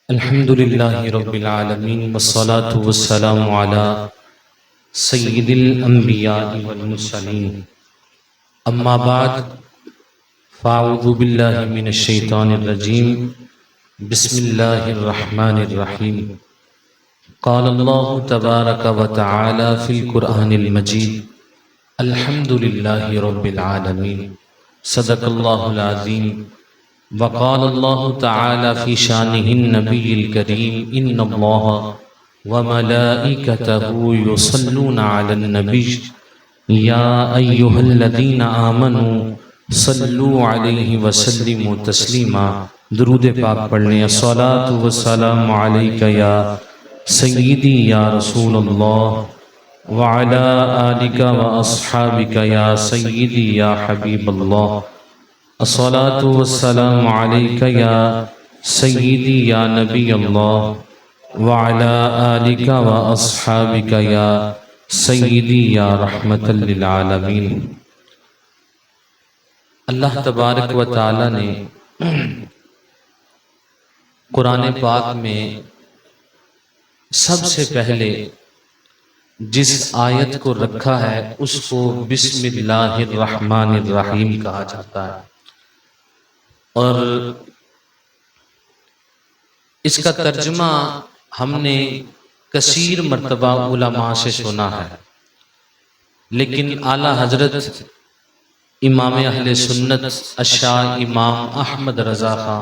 अल्हम्दुलिल्लाहि रब्बिल आलमीन वस्सलातु वस्सलामु अला सय्यिदिल अंबिया'i वल मुरसलीन अम्मा बाद फ़अऊज़ु बिल्लाहि मिनश शैतानिर रजीम बिस्मिल्लाहिर रहमानिर रहीम क़ाल अल्लाहु तबारक व तआला फ़िल क़ुरआनिल मजीद अल्हम्दुलिल्लाहि रब्बिल आलमीन सदक़ल्लाहुल अज़ीम वक़ाल अल्लाहु तआला फ़ी शानिहिन नबिय्यिल करीम इन्नल्लाह व मलाइकतहु युसल्लूना अलन नबी या अय्युहल्लज़ीना आमनू सल्लू अलैहि व सल्लिमू तस्लीमा। दुरूद पाक पढ़ने अस्सलातु वस्सलामु अलैका या सय्यिदी या रसूलल्लाह व अला आलिका व अस्हाबिका या सय्यिदी या हबीबल्लाह। अस्सलातु वस्सलामु अलैका या सय्यिदी या नबी अल्लाह व अला आलिका व अस्हाबिका या सय्यिदी या रहमतल लिल आलमीन। अल्लाह तबारक व तआला ने कुरान पाक में सबसे पहले जिस आयत को रखा है उसको बिस्मिल्लाहिर रहमानिर रहीम कहा जाता है और इसका तर्जुमा हमने कसीर मर्तबा उलमा से सुना है, लेकिन आला हजरत इमाम अहले सुन्नत अशाह इमाम अहमद रज़ा खां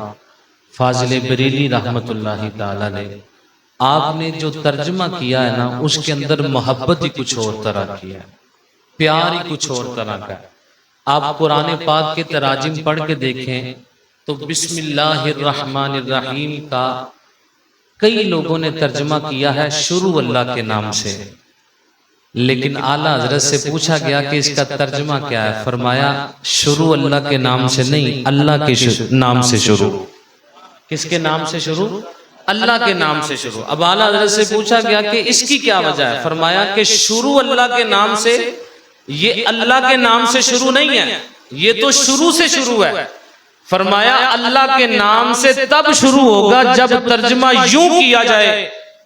फाजिल बरेली रहमतुल्लाहि ताला ने आपने जो तर्जुमा किया है ना, उसके अंदर मोहब्बत ही कुछ और तरह की है, प्यार ही कुछ और तरह का है। आप कुरान पाक के तराजिम पढ़ के देखें तो बिस्मिल्लाहिर रहमानिर रहीम का कई लोगों ने तर्जुमा किया है शुरू अल्लाह के नाम से, लेकिन आला हजरत से पूछा गया कि इसका तर्जुमा क्या है, फरमाया शुरू अल्लाह के नाम से नहीं, अल्लाह के नाम से शुरू। किसके नाम से शुरू? अल्लाह के नाम से शुरू। अब आला हजरत से पूछा गया कि इसकी क्या वजह है, फरमाया कि शुरू अल्लाह के नाम से, ये अल्लाह के नाम से शुरू नहीं है, ये तो शुरू से शुरू है। फरमाया अल्लाह के नाम से तब शुरू होगा जब तर्जुमा यूं किया जाए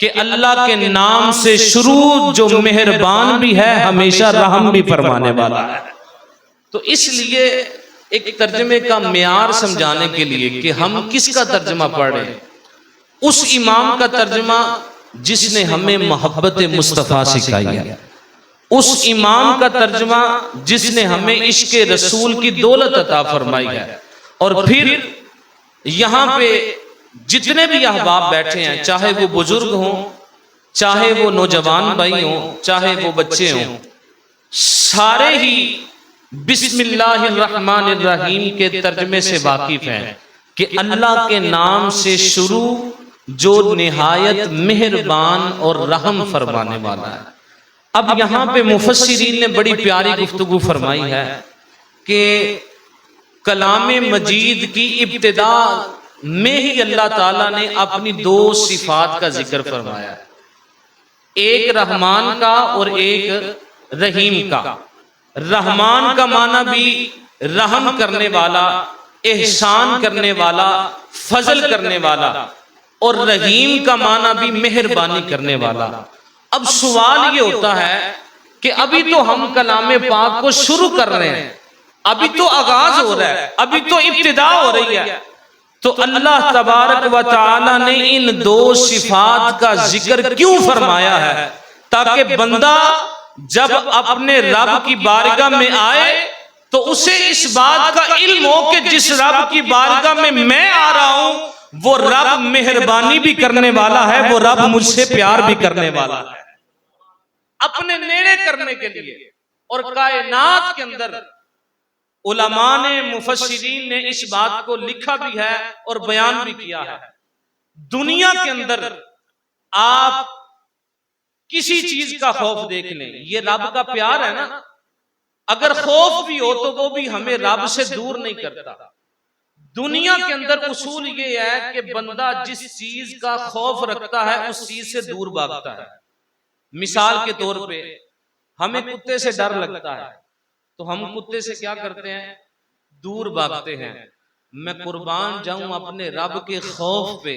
कि अल्लाह के नाम से शुरू जो मेहरबान भी है, हमेशा रहम भी फरमाने वाला है। तो इसलिए एक तर्जुमे का मियार समझाने के लिए कि हम किसका तर्जुमा पढ़ रहे हैं, उस इमाम का तर्जुमा जिसने हमें मोहब्बत मुस्तफ़ा सिखाई है, उस इमाम का तर्जुमा जिसने हमें इश्क़े रसूल की दौलत अता फरमाई है। और फिर यहाँ पे जितने भी अहबाब बैठे हैं, चाहे वो बुजुर्ग हों, चाहे वो नौजवान भाई हों, चाहे वो बच्चे हों, सारे ही बिस्मिल्लाहिर रहमानिर रहीम के तर्जुमे से वाकिफ हैं कि अल्लाह के नाम से शुरू जो निहायत मेहरबान और रहम फरमाने वाला है। अब यहाँ पे मुफस्सिरीन ने बड़ी प्यारी गुफ्तगू फरमाई है कि कलामे मजीद की इब्तिदा में ही अल्लाह ताला ने अपनी दो सिफात का जिक्र फरमाया है, एक रहमान का और एक रहीम का। रहमान का माना भी रहम करने वाला, एहसान करने वाला, फजल करने वाला, और रहीम का माना भी मेहरबानी करने वाला। अब सवाल ये होता है कि अभी तो हम कलामे पाक को शुरू कर रहे हैं, अभी तो आगाज हो रहा है, अभी तो इब्तिदा हो रही है, तो अल्लाह तबारक व तआला ने इन दो सिफात का जिक्र क्यों फरमाया है? ताकि बंदा जब अपने रब की बारगाह में आए तो उसे इस बात का इल्म हो कि जिस रब की बारगाह में मैं आ रहा हूं, वो रब मेहरबानी भी करने वाला है, वो रब मुझसे प्यार भी करने वाला है, अपने नेड़े करने के लिए। और कायनात के अंदर उलमा ने, मुफस्सिरीन ने इस बात को लिखा भी है और बयान भी किया है। दुनिया के अंदर आप किसी चीज का खौफ देख लें, ये रब का प्यार है ना। अगर खौफ भी हो तो वो भी हमें रब से दूर नहीं करता। दुनिया के अंदर उसूल ये है कि बंदा जिस चीज का खौफ रखता है उस चीज से दूर भागता है। मिसाल के तौर पे हमें कुत्ते से डर लगता है तो हम कुत्ते से क्या करते हैं, दूर भागते हैं। मैं कुर्बान जाऊं अपने रब के खौफ पे,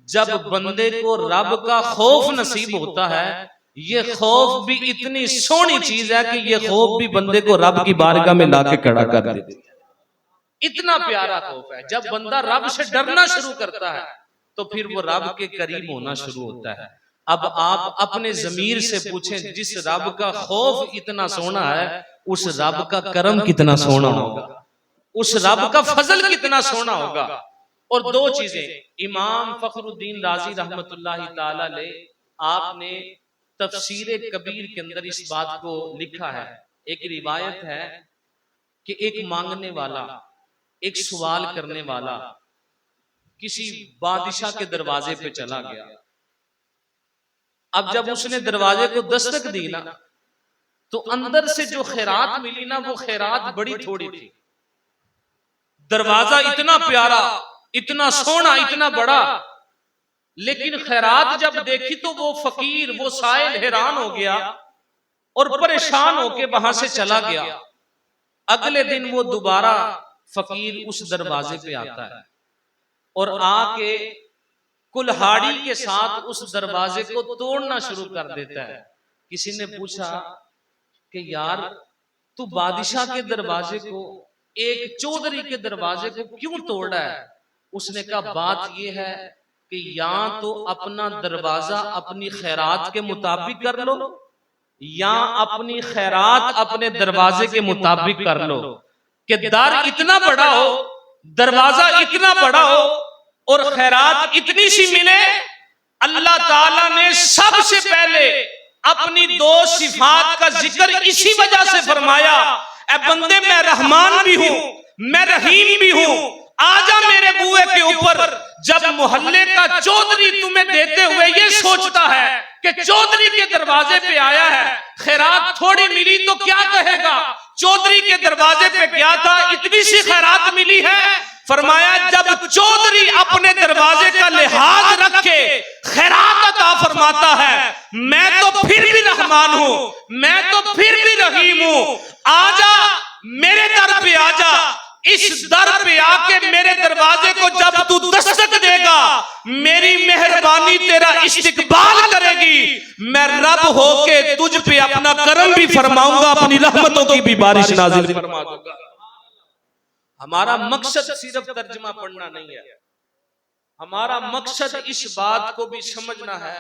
जब बंदे को रब का खौफ नसीब होता है, ये खौफ भी इतनी सोहनी चीज है कि ये खौफ भी बंदे को रब की बारगाह में लाके खड़ा कर देती है। इतना प्यारा खौफ है। जब बंदा रब से डरना शुरू करता है तो फिर वो रब के करीब होना शुरू होता है। अब आप अपने जमीर से पूछें, जिस रब का खौफ इतना सोना है, उस रब का करम कितना सोना होगा, उस रब का फजल कितना सोना होगा। और दो चीजें, इमाम फखरुद्दीन राजी रहमतुल्लाहि ताला अलैह आपने तफसीर कबीर के अंदर इस बात को लिखा है। एक रिवायत है कि एक मांगने वाला, एक सवाल करने वाला किसी बादशाह के दरवाजे पे चला गया। अब जब उसने दरवाजे को दस्तक दी ना, तो अंदर से जो खैरात मिली ना, वो खैरात बड़ी थोड़ी थी। दरवाजा इतना प्यारा, इतना सोना, इतना बड़ा, लेकिन खैरात जब देखी तो वो फकीर, वो साइल हैरान हो गया और परेशान होके वहां से चला गया। अगले दिन वो दोबारा फकीर उस दरवाजे पे आता है और आके कुल्हाड़ी के साथ उस दरवाजे को तोड़ना शुरू कर देता है। किसी ने पूछा कि यार, तू बादशाह के दरवाजे को, एक चौधरी के दरवाजे को क्यों तोड़ रहा है? उसने कहा, बात यह है कि या तो अपना दरवाजा अपनी खैरात के मुताबिक कर लो, या अपनी खैरात अपने दरवाजे के मुताबिक कर लो। कि दर इतना बड़ा हो, दरवाजा इतना बड़ा हो और खैरात इतनी सी मिले। अल्लाह ताला ने सबसे पहले अपनी दो सिफात का जिक्र इसी वजह से फरमाया, ऐ बंदे मैं रहमान भी हूं, मैं रहीम भी हूं, आजा मेरे बुए के ऊपर। जब मोहल्ले का चौधरी तुम्हें देते हुए ये सोचता है कि चौधरी के दरवाजे पे आया है, खैरात थोड़ी मिली तो क्या कहेगा? चौधरी के दरवाजे पे क्या था, इतनी सी खैरात मिली है। फरमाया, जब चौधरी अपने दरवाजे का लिहाज रख के खैरात अता फरमाता है, मैं तो फिर भी रहमान हूं, मैं तो फिर भी रहीम हूं, आजा मेरे दर पे आजा। इस दर पे आके मेरे दरवाजे को जब तू दस्तक देगा, मेरी मेहरबानी तेरा इस्तिकबाल करेगी। मैं रब होके तुझ पे अपना करम भी फरमाऊंगा, अपनी रहमतों की भी बारिश नाजिल फरमा दूंगा। हमारा मकसद सिर्फ तर्जुमा पढ़ना नहीं है, हमारा मकसद इस बात को भी समझना है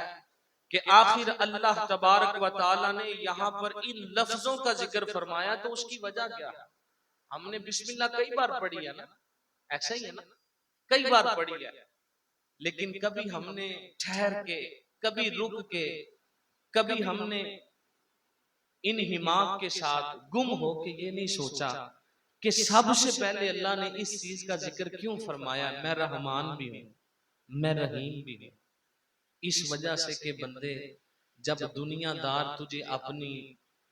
कि आखिर अल्लाह तबारक व तआला ने यहाँ पर इन लफ्जों का जिक्र फरमाया, तो उसकी वजह क्या है? हमने बिस्मिल्लाह कई बार पढ़ी है ना, ऐसा ही है ना, कई बार पढ़ी है, लेकिन कभी हमने ठहर के, कभी रुक के, कभी हमने इन हिमाक के साथ गुम हो के ये नहीं सोचा कि सबसे पहले अल्लाह ने इस चीज का जिक्र क्यों फरमाया, मैं रहमान भी हूं, मैं रहीम भी हूं। इस वजह से कि बंदे, जब दुनियादार तुझे अपनी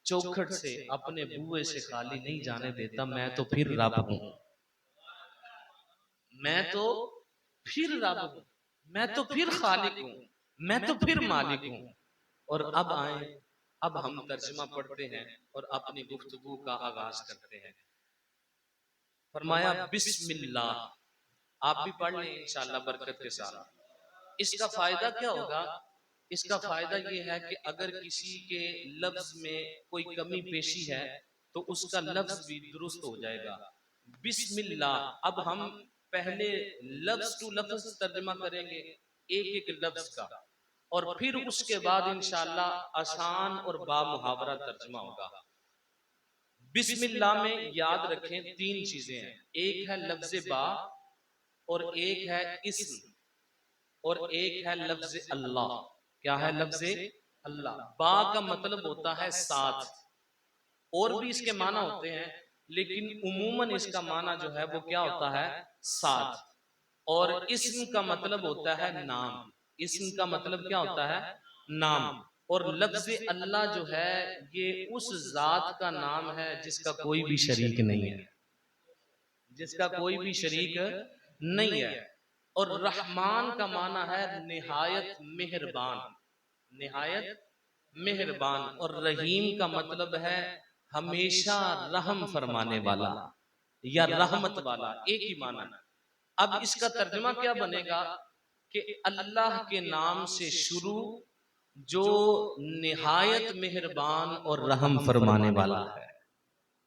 चौखट से, अपने बुए से खाली नहीं जाने देता, मैं तो फिर रब हूं, मैं तो फिर रब हूं, मैं तो फिर खालिक हूं, मैं तो फिर मालिक हूं। और अब आए, अब हम तर्जुमा पढ़ते हैं और अपनी गुफ्तगू का आगाज करते हैं। फरमाया बिस्मिल्लाह, आप भी पढ़ लें इंशाअल्लाह बरकत के साथ। इसका फायदा क्या होगा? इसका फायदा यह है कि अगर किसी के लफ्ज में कोई कमी पेशी है तो उसका लफ्ज भी दुरुस्त हो जाएगा। बिस्मिल्लाह। अब हम पहले लफ्ज टू लफ्ज तर्जुमा करेंगे, एक एक लफ्ज का, और फिर उसके बाद इंशाअल्लाह आसान और बामुहावरा तर्जुमा होगा। बिस्मिल्लाह में याद रखें तीन चीजें हैं, एक है लफ्ज बा, और एक है इस्म, और एक है लफ्ज अल्लाह। क्या है लफ्ज अल्लाह? बा का मतलब होता है साथ, और भी इसके माना होते हैं, लेकिन उमूमन इसका माना जो है वो क्या होता है? साथ। और इस्म का मतलब होता है नाम, इस्म का मतलब क्या होता है? नाम। और लफ्ज अल्लाह जो है ये उस जात का नाम है जिसका कोई भी शरीक नहीं है, जिसका कोई भी शरीक नहीं है। और रहमान का माना है निहायत मेहरबान, निहायत मेहरबान। और रहीम का मतलब है हमेशा रहम फरमाने वाला या रहमत वाला, एक ही माना। अब इसका तर्जुमा क्या बनेगा कि अल्लाह के नाम से शुरू जो निहायत मेहरबान और रहम फरमाने वाला है,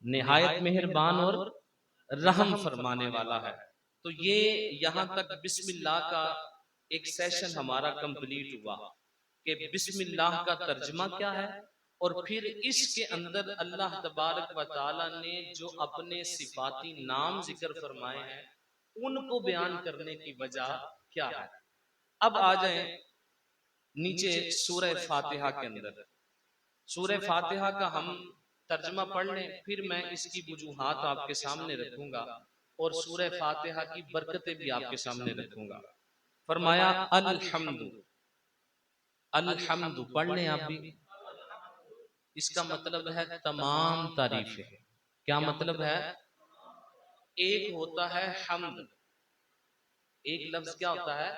निहायत मेहरबान और रहम फरमाने वाला है। तो ये यहाँ तक बिस्मिल्लाह का एक सेशन हमारा कंप्लीट हुआ कि बिस्मिल्लाह का तर्जमा क्या है, और फिर इसके अंदर अल्लाह तबारक व तआला ने जो अपने सिफाती नाम जिक्र फरमाए हैं उनको बयान करने की वजह क्या है। अब आ जाए नीचे सूरह फातिहा के अंदर। सूरह फातिहा का हम तर्जमा पढ़ लें, फिर मैं इसकी वजूहात आपके सामने रखूंगा और सूरह फातिहा की बरकतें भी आपके सामने रखूंगा। फरमाया अल्हम्दु, अल्हम्दु पढ़ लें आप भी। इसका मतलब है तमाम तारीफें। क्या मतलब है? एक होता है हम्द, एक लफ्ज क्या होता है?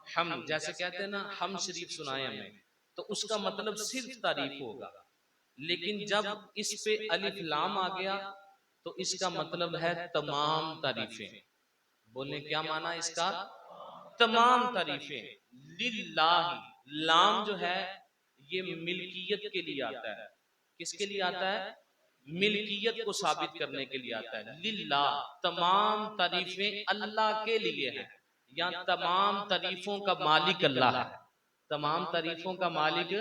हम। जैसे कहते हैं ना हम शरीफ सुनाए हमें, तो उसका मतलब सिर्फ तारीफ होगा। लेकिन जब इस पे अलिफ लाम आ गया तो इसका मतलब है तमाम तारीफें। बोले क्या माना इसका? तमाम तारीफें। लिल्लाही, लाम जो है ये मिल्कियत के लिए आता है। किसके लिए आता है? मिल्कियत को साबित करने के लिए आता है। लिल्लाह, तमाम तारीफें अल्लाह के लिए है, या तमाम तारीफों का मालिक अल्लाह है। तमाम तारीफों का मालिक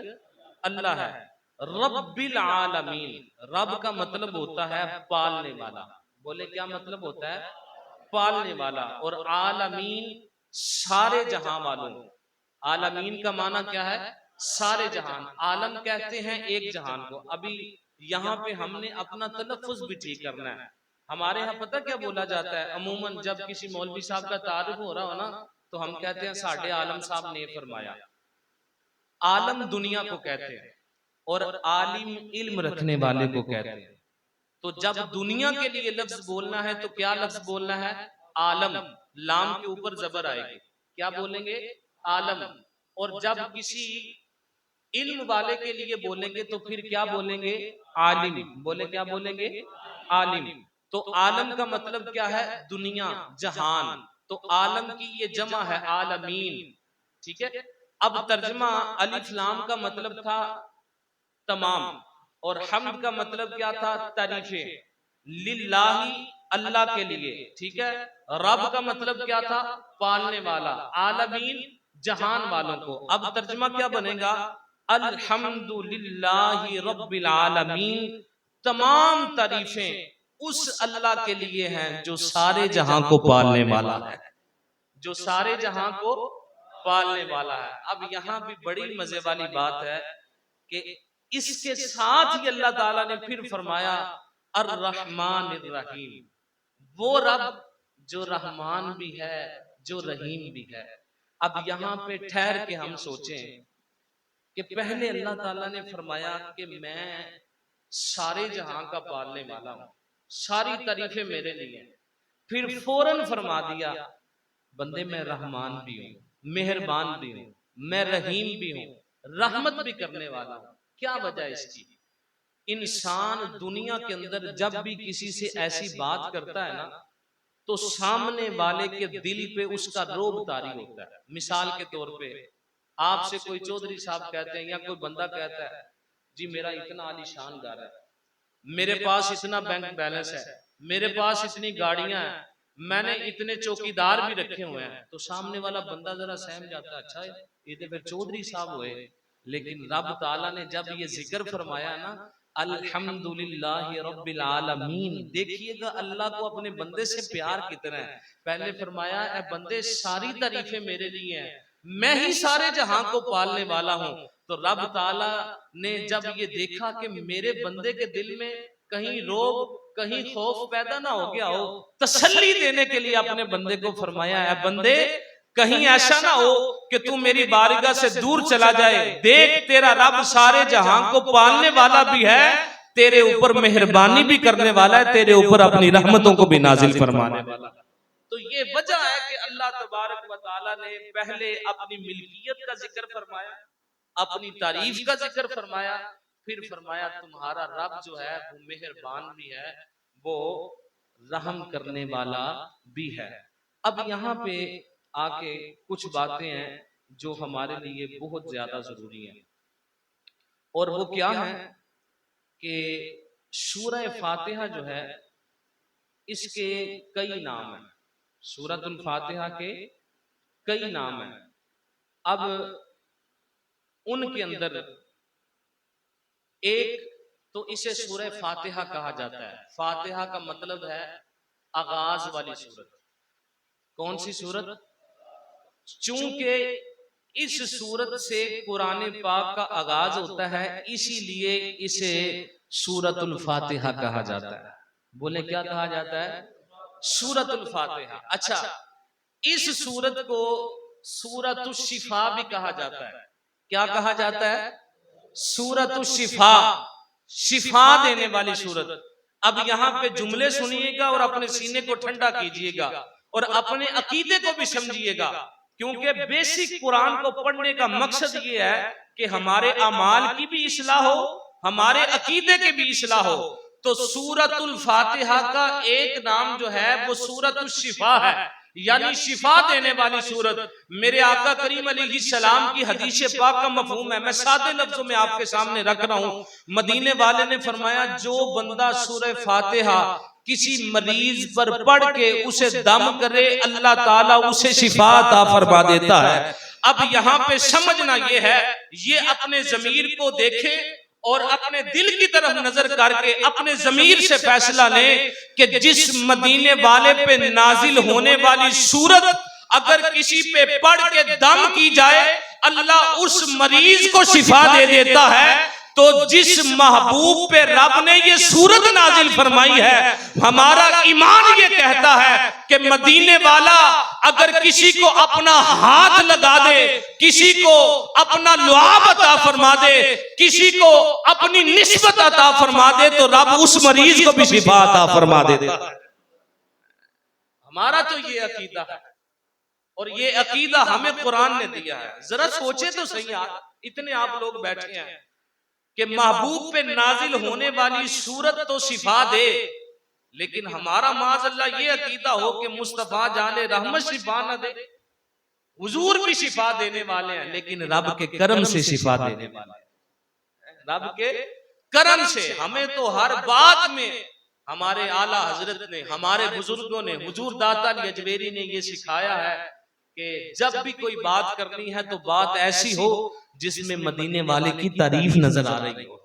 अल्लाह है। रब्बिल आलमीन, रब का मतलब होता है पालने वाला। बोले क्या मतलब होता है? पालने वाला। और आलमीन सारे जहां वालों। आलमीन का माना क्या है? सारे जहान। आलम कहते हैं एक जहान को। अभी यहाँ पे हमने अपना तलफ्फुज भी ठीक करना है। हमारे यहाँ पता क्या बोला जाता है? अमूमन जब किसी मौलवी साहब का तारुफ हो रहा हो ना, तो हम कहते हैं साडे आलम साहब ने फरमाया। आलम दुनिया को कहते हैं और आलिम इल्म रखने वाले को कहते हैं। तो जब दुनिया के लिए लफ्ज बोलना है तो क्या लफ्ज बोलना है? आलम। लाम के ऊपर जबर आएगी, क्या बोलेंगे? आलम। और जब किसी इल्म वाले के लिए बोलेंगे तो फिर क्या बोलेंगे? आलिम। बोले क्या बोलेंगे? आलिम। तो आलम का मतलब क्या है? दुनिया, जहान। तो आलम की ये जमा है आलमीन। ठीक है। अब तर्जमा अलिफ लाम का मतलब था तमाम, और हम्द का मतलब क्या था? तारीफें। लिल्लाही, अल्लाह के लिए। ठीक है। रब का मतलब क्या था? पालने वाला। आलमीन, जहान वालों को। अब तर्जमा क्या बनेगा? अल्हम्दुलिल्लाहि रब्बिल आलमीन, तमाम तारीफें उस अल्लाह के लिए हैं जो सारे जहां को पालने वाला है, जो सारे जहां को पालने वाला है। अब यहां भी बड़ी मजे वाली बात है कि इसके साथ ही अल्लाह ताला ने फिर फरमाया अर्रहमानिर रहीम, वो रब जो रहमान भी है, जो रहीम भी है। अब यहाँ पे ठहर के हम सोचें कि पहले अल्लाह ताला ने फरमाया कि मैं सारे जहां का पालने वाला हूं, सारी तारीफें मेरे लिए। फिर फौरन फरमा दिया बंदे मैं रहमान भी हूं, मेहरबान भी हूं, मैं रहीम भी हूं, रहमत भी करने वाला हूं। क्या वजह इसकी? इंसान दुनिया के अंदर जब भी किसी से ऐसी बात करता है ना, तो सामने वाले के दिल पे उसका रोब तारी होता है। मिसाल के तौर पे आपसे कोई चौधरी साहब कहते हैं या कोई बंदा कहता है जी मेरा इतना आलीशान घर है, मेरे पास इतना बैंक बैलेंस है, मेरे पास इतनी गाड़ियां हैं, मैंने इतने चौकीदार भी रखे हुए हैं, तो सामने वाला बंदा जरा सहम जाता है, अच्छा ये तो फिर चौधरी साहब हुए। लेकिन रब ताला ने जब ये जिक्र फरमाया ना अल्हम्दुलिल्लाहि रब्बिल आलमीन, देखिएगा अल्लाह को अपने बंदे से प्यार कितना है। पहले फरमाया ए बंदे सारी तारीफें मेरे लिए हैं, मैं ही सारे जहां को पालने वाला हूं। तो रब ताला ने जब ये देखा कि मेरे बंदे के दिल में कहीं रोब, कहीं खौफ पैदा ना हो गया हो, तसल्ली देने के लिए अपने बंदे को फरमाया है बंदे कहीं ऐसा ना हो कि तू मेरी बारगाह से दूर चला जाए, देख तेरा रब सारे जहां को पालने वाला भी है, तेरे ऊपर मेहरबानी भी करने वाला है, तेरे ऊपर अपनी रहमतों को भी नाजिल फरमाने वाला। तो ये वजह है कि अल्लाह तबारक व तआला ने पहले अपनी मिल्कियत का जिक्र फरमाया, अपनी तारीफ का जिक्र फरमाया, फिर फरमाया तुम्हारा रब जो है वो मेहरबान भी है, वो रहम करने वाला भी है। अब यहाँ पे आके कुछ बातें हैं जो हमारे लिए बहुत ज्यादा जरूरी हैं, और वो क्या है कि सूरह फातिहा जो है इसके कई नाम हैं। सूरतुल फातिहा के कई नाम हैं। अब उनके अंदर एक तो इसे सूरह फातिहा कहा जाता है। फातिहा का मतलब है आगाज वाली सूरत। कौन सी सूरत? चूंकि इस सूरत से कुरान पाक का आगाज होता है, इसीलिए इसे सूरतुल फातिहा कहा जाता है। बोले क्या कहा जाता है? सूरतुल फातिहा। अच्छा, इस सूरत को सूरतुल शिफा भी कहा जाता है। क्या कहा जाता है? सूरतुल शिफा, शिफा देने वाली सूरत। अब यहाँ पे जुमले सुनिएगा और अपने सीने को ठंडा कीजिएगा और अपने अकीदे को भी समझिएगा, क्योंकि बेसिक कुरान को पढ़ने का मकसद ये है कि हमारे अमाल की भी इस्लाह हो, हमारे अकीदे की भी इस्लाह हो। तो सूरतुल फातिहा का एक नाम जो है वो सूरतुल शिफा है, यानी शिफा देने वाली सूरत। मेरे आका करीम अलैहिस्सलाम की हदीस पाक का मफहूम है, मैं सादे लफ्जों में आपके सामने रख रहा हूं। मदीने वाले ने फरमाया, जो बंदा सूरह फातिहा किसी मरीज पर पढ़ के उसे दम करे, अल्लाह ताला उसे शिफा अता फरमा देता है। अब यहाँ पे समझना ये है, ये अपने ज़मीर को देखे और अपने दिल की तरफ नजर करके अपने ज़मीर से फैसला लें कि जिस मदीने वाले पे नाजिल होने वाली सूरत अगर किसी पे पढ़ के दम की जाए, अल्लाह उस मरीज को शिफा दे देता है। तो जिस महबूब पे रब ने ये सूरत नाजिल फरमाई है, हमारा ईमान ये कहता है कि मदीने वाला अगर किसी को अपना हाथ लगा दे, किसी को अपना लुआब अता फरमा दे, किसी को अपनी निस्बत अता फरमा दे, तो रब उस मरीज को भी शिफा अता फरमा देता है। हमारा तो ये अकीदा है और ये अकीदा हमें कुरान ने दिया है। जरा सोचे तो सही, इतने आप लोग बैठे हैं कि महबूब पे नाजिल होने वाली सूरत तो शिफा दे, लेकिन हमारा माज़अल्लाह ये अकीदा हो कि मुस्तफा जाने रहमत शिफा न दे। हुजूर भी शिफा देने वाले हैं, लेकिन रब के करम से शिफा देने वाले हैं। रब के करम से हमें तो हर बात में हमारे आला हजरत ने, हमारे बुजुर्गों ने, हुजूर दाता अली अजमेरी ने ये सिखाया है कि जब भी कोई बात करनी है तो बात ऐसी हो जिसमें मदीने वाले की तारीफ नजर आ रही हो।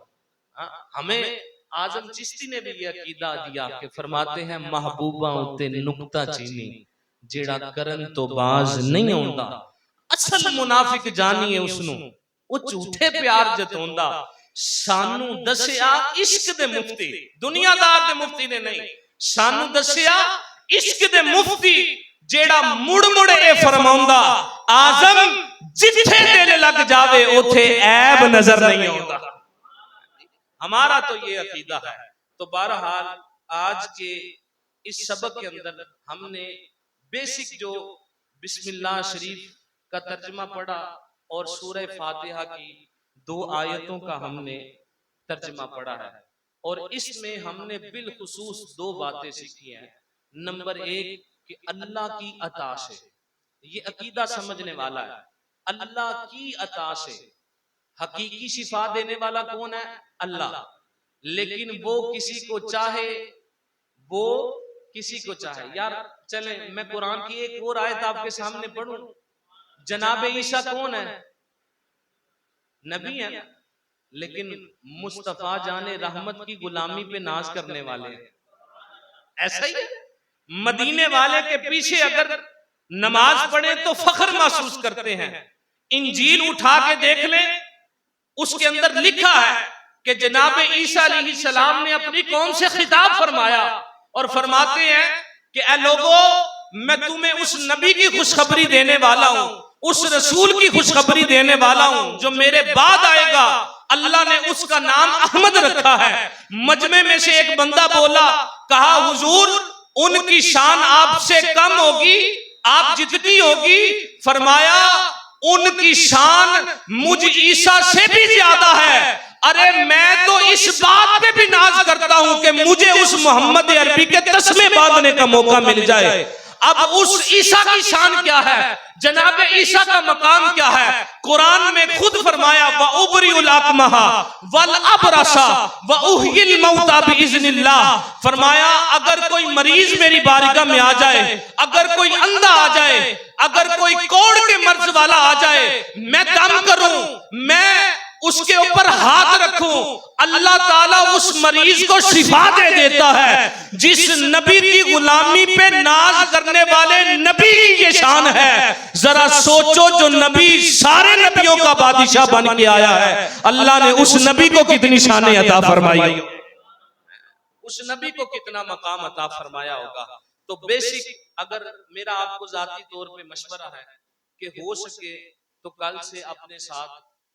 हमें आजम चिश्ती ने भी ये अकीदा दिया कि फरमाते हैं, महबूबा उते नुक्ता चीनी जेड़ा करन तो बाज नहीं होंदा, असल मुनाफिक जानिए उसनु वो झूठे प्यार जताउंदा। सानू दसिया इश्क दे मुफ्ती, दुनियादार दे मुफ्ती ने नहीं, सानू दसिया इश्क दे मुफ्ती जेड़ा मुड़ मुड़ ए फरमाउंदा, आजम जिथे दिल लग जावे उथे ऐब नजर नहीं आता। हमारा तो ये अकीदा है। तो बहरहाल आज के इस सबक के अंदर हमने बेसिक जो बिस्मिल्लाह शरीफ का तर्जमा पढ़ा और सूरह फातिहा की 2 आयतों का हमने तर्जमा पढ़ा है, और इसमें हमने बिलखुसूस 2 बातें सीखी हैं। नंबर 1 कि अल्लाह की अता से, ये अकीदा समझने वाला है, अल्लाह की अता से हकीकी शिफा देने वाला कौन है? अल्लाह। लेकिन वो किसी को चाहे, वो किसी को चाहे। यार चले मैं कुरान की एक और आयत आपके सामने पढ़ूं। जनाब ईसा कौन है? नबी है, लेकिन मुस्तफा जाने रहमत की गुलामी पे नाज करने वाले हैं। ऐसा ही है, मदीने वाले के पीछे अगर नमाज पढ़े तो फख्र महसूस करते हैं। इंजील उठा के देख ले, उसके अंदर लिखा है कि जनाब ईसा अलैहिस्सलाम ने अपनी कौम से खिताब फरमाया और फरमाते हैं कि ऐ लोगों, मैं तुम्हें उस नबी की खुशखबरी देने वाला हूं, उस रसूल की खुशखबरी देने वाला हूं जो मेरे बाद आएगा। अल्लाह ने उसका नाम अहमद रखा है। मजमे में से एक बंदा बोला, कहा हुजूर उनकी शान आपसे कम होगी, आप जितनी होगी। फरमाया उनकी शान मुझ ईसा से भी ज्यादा है। अरे मैं तो इस बात पे भी नाज करता हूं कि मुझे उस मोहम्मद अरबी के तस्मे बांधने का मौका मिल जाए। अब उस ईसा की शान क्या है, जनाब ईसा का मकाम क्या है? कुरान में खुद फरमाया व उबरिउल अकमहा वल अबरसा व उहिल मौता बिइज़्निल्लाह। फरमाया अगर कोई मरीज मेरी बारगाह में आ जाए, अगर कोई अंधा आ जाए, अगर कोई कोढ़ के मर्ज वाला आ जाए, मैं दम करूं, मैं उसके ऊपर हाथ रखूं, अल्लाह ताला उस मरीज को शिफा दे देता है। जिस नबी की गुलामी पे नाज करने वाले नबी की ये शान है। जरा सोचो, जो नबी सारे नबियों का बादशाह बन के आया है, अल्लाह ने उस नबी को कितनी शान अता फरमाई, उस नबी को कितना मकाम अता फरमाया होगा। तो बेसिक अगर मेरा आपको जाती तौर पे मशवरा है कि हो सके तो कल से अपने साथ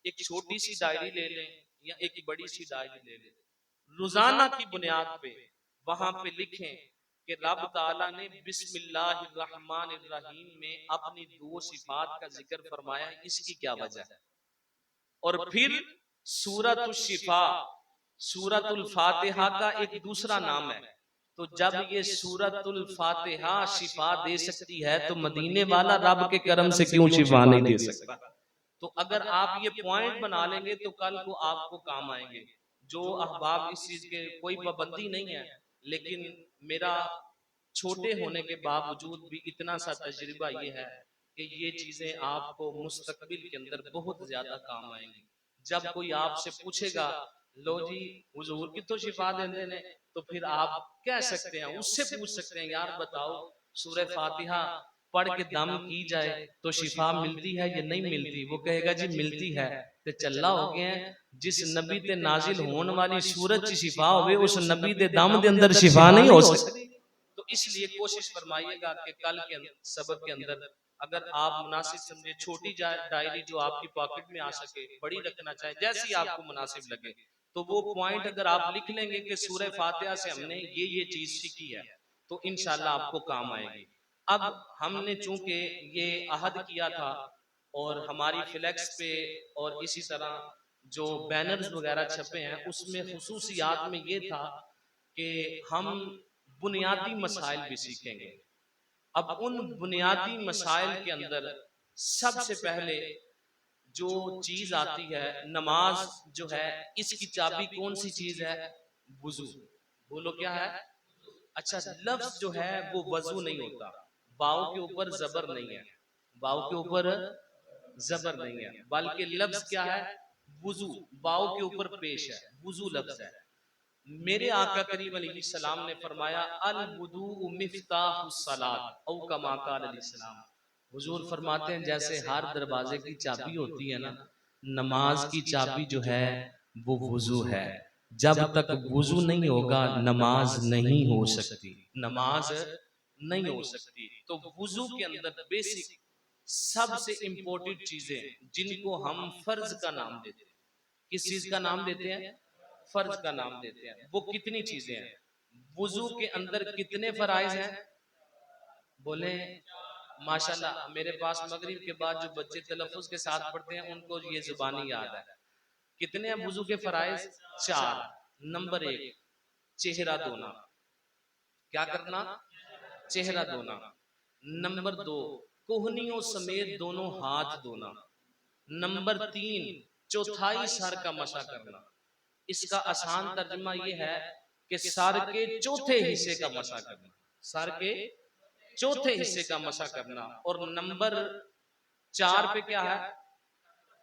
एक छोटी सी डायरी ले लें या एक बड़ी सी डायरी ले लें, रोजाना की बुनियाद पे वहां पे लिखें कि रब ताला ने बिस्मिल्लाहिर्रहमानिर्रहीम में अपनी दो सिफात का जिक्र फरमाया, इसकी क्या वजह है। और फिर सूरतुल शिफा, सूरतुल फातिहा का एक दूसरा नाम है। तो जब ये सूरतुल फातिहा शिफा दे सकती है तो मदीने वाला रब के करम से क्यों शिफा नहीं दे सकता। तो अगर आप ये पॉइंट बना लेंगे तो कल को आपको काम आएंगे। जो अहबाब इस चीज के कोई पाबंदी नहीं है, लेकिन मेरा छोटे होने के बावजूद भी इतना सा तजुर्बा ये है कि ये चीजें आपको मुस्तकबिल के अंदर बहुत ज्यादा काम आएंगी। जब कोई आपसे पूछेगा लो जी हुजूर की तो शिफा देते ने, तो फिर आप कह सकते हैं, उससे पूछ सकते हैं यार बताओ सूरह फातिहा पढ़ के दम की जाए तो शिफा मिलती है या नहीं मिलती। वो कहेगा जी मिलती है। ते चल्ला हो गया है, जिस नबी ते नाजिल होने वाली सूरत की शिफा होवे उस नबी दे दम दे अंदर शिफा नहीं हो सकती। तो इसलिए कोशिश फरमाइएगा कि कल के सबक के अंदर अगर आप मुनासिब समझे छोटी डायरी जो आपकी पॉकेट में आ सके, बड़ी रखना चाहे जैसी आपको मुनासिब लगे, तो वो पॉइंट अगर आप लिख लेंगे कि सूरह फातिहा से हमने ये चीज सीखी है तो इंशाल्लाह आपको काम आएगी। अब हमने चूंकि ये अहद किया था और हमारी फ्लैक्स पे और इसी तरह जो बैनर्स वगैरह छपे हैं उसमें खुसूसियात में ये था कि हम बुनियादी मसाइल भी सीखेंगे। अब उन बुनियादी मसाइल के अंदर सबसे पहले जो चीज आती है नमाज जो है, इसकी चाबी कौन सी चीज है? वुजू। बोलो क्या है? अच्छा, लफ्ज जो है वो वजू नहीं होता, वाव के ऊपर जबर नहीं है, वाव के ऊपर जबर नहीं है, बल्कि लफ्ज क्या है? वुजू। वाव के ऊपर पेश है, वुजू लफ्ज है। मेरे आका करीम अलैहिस्सलाम ने फरमाया अल वुदू मिफ्ताहुस सलात औ कमा क़ाल अलैहिस्सलाम। हुजूर फरमाते हैं जैसे हर दरवाजे की चाबी होती है ना, नमाज की चाबी जो है वो वुजू है। जब तक वुजू नहीं होगा नमाज नहीं हो सकती, नमाज नहीं हो सकती। तो वुजू के अंदर बेसिक सबसे इंपॉर्टेंट चीजें जिनको हम फर्ज का नाम देते हैं। किस चीज का नाम देते हैं? फर्ज का नाम देते हैं। वो कितनी चीजें हैं? वुजू के अंदर कितने फराइज हैं? बोले माशाल्लाह। मेरे पास मगरिब के बाद जो बच्चे तलफ्फुज के साथ पढ़ते हैं उनको ये जुबानी याद है। कितने हैं वुजू के फराइज? 4। नंबर 1 चेहरा धोना। क्या करना? चेहरा धोना। नंबर 2 कोहनियों समेत दोनों हाथ धोना। नंबर 3 चौथाई सर का मसा करना। इसका आसान तर्जुमा ये है कि सर के चौथे हिस्से का मसा करना, सर के चौथे हिस्से का मसा करना। और नंबर 4 पे क्या है?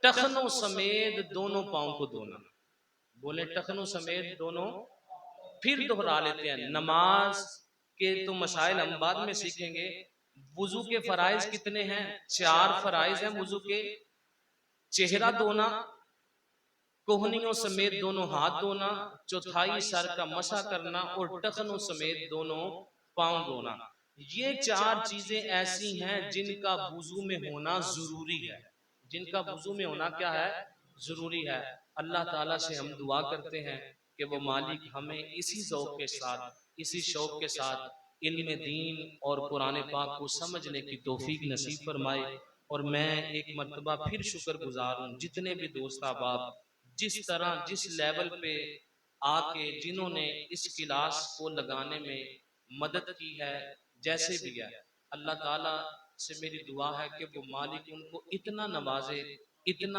टखनों समेत दोनों पांव को धोना। बोले टखनों समेत दोनों। फिर दोहरा लेते हैं। नमाज के तो मसाइल हम बाद में सीखेंगे। वुजू के फराइज कितने हैं? 4 फराइज हैं वुजू के। चेहरा धोना, कोहनियों समेत दोनों हाथ धोना, चौथाई सर का मसा करना और टखनों समेत दोनों पांव धोना। ये 4 चीजें ऐसी हैं जिनका वुजू में होना जरूरी है। जिनका वुजू में होना क्या है? जरूरी है। अल्लाह ताला से हम दुआ करते हैं कि वो मालिक हमें इसी ज़ौक़ के साथ, इसी शौक के साथ इल्म दीन और कुरान पाक को समझने की तौफीक नसीब फरमाए। और मैं एक मर्तबा फिर शुक्रगुजार हूँ जितने भी दोस्त अहबाब जिस तरह जिस लेवल पे आके जिन्होंने इस क्लास को लगाने में मदद की है, जैसे भी है, अल्लाह ताला से मेरी दुआ है कि वो मालिक उनको इतना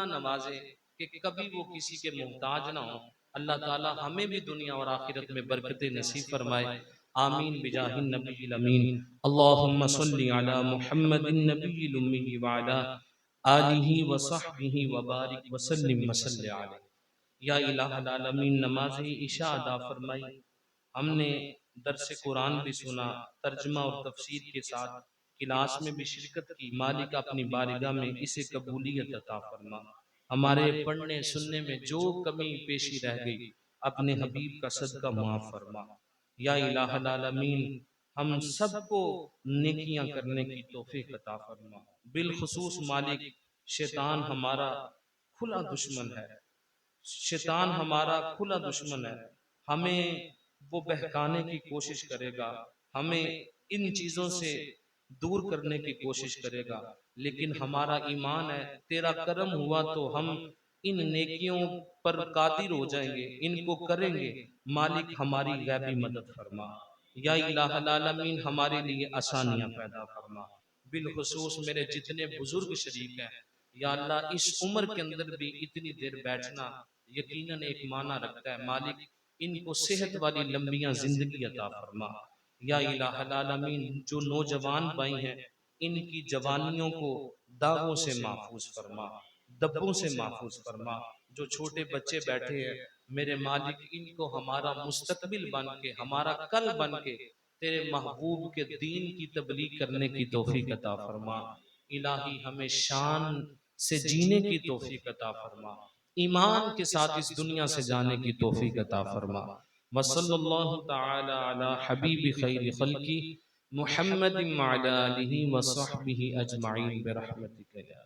नवाजे कि कभी वो किसी के मोहताज ना हो। अल्लाह ताला हमें भी दुनिया और आखिरत में बरकतें नसीब फरमाए। आमीन बिजाहिन नबील अमीन। अल्लाहुम्मा सल्ली अला मुहम्मदिन नबील उम्मी व अला आलिहि व सहबिहि व बारिक व सल्लिम व सल्li अलैहि। या इलाहल आलमीन, नमाज इशा अदा फरमाई। हमने दरस कुरान भी सुना, तर्जमा और तफसीर के साथ क्लास में भी शिरकत की। मालिक अपनी बारगाह में इसे कबूलियत अता फरमा। हमारे पढ़ने सुनने में जो कमी पेशी रह गई, अपने हबीब का सदका माफ फरमा। या इलाहल आलमीन, हम सबको नेकियां करने की तौफीक अता फरमा। बिलखुसूस मालिक, शैतान हमारा खुला दुश्मन है। शैतान हमारा खुला दुश्मन है। हमें वो बहकाने की कोशिश करेगा, हमें इन चीज़ों से दूर करने की कोशिश करेगा, लेकिन हमारा ईमान है, तेरा करम हुआ तो हम इन नेकियों पर कादिर हो जाएंगे, इनको करेंगे। मालिक हमारी गैबी मदद फरमा। या इलाहल आलमीन, हमारे लिए आसानियां पैदा फरमा। बिलखुसूस मेरे जितने बुजुर्ग शरीक हैं, या अल्लाह इस उम्र के अंदर भी इतनी देर बैठना यकीनन एक माना रखता है। मालिक इनको सेहत वाली लंबियां जिंदगी अता फरमा। या इलाहल आलमीन, जो नौजवान भाई हैं, इनकी जवानियों को दागों से महफूज फरमा, दब्बों से महफूज फरमा। जो छोटे बच्चे बैठे हैं, मेरे मालिक इनको हमारा मुस्तकबिल बन के, हमारा कल बन के तेरे महबूब के दीन की तबलीग करने की तौफीक अता फरमा। इलाही हमें शान से जीने की तौफीक अता फरमा, ईमान के साथ इस दुनिया से जाने की तौफीक अता फरमा। वसल्लल्लाहु तआला अला हबीबि खैरि खल्की मुहम्मदिन व अला आलिहि व सहबिहि अजमाइन बिरहमतिका या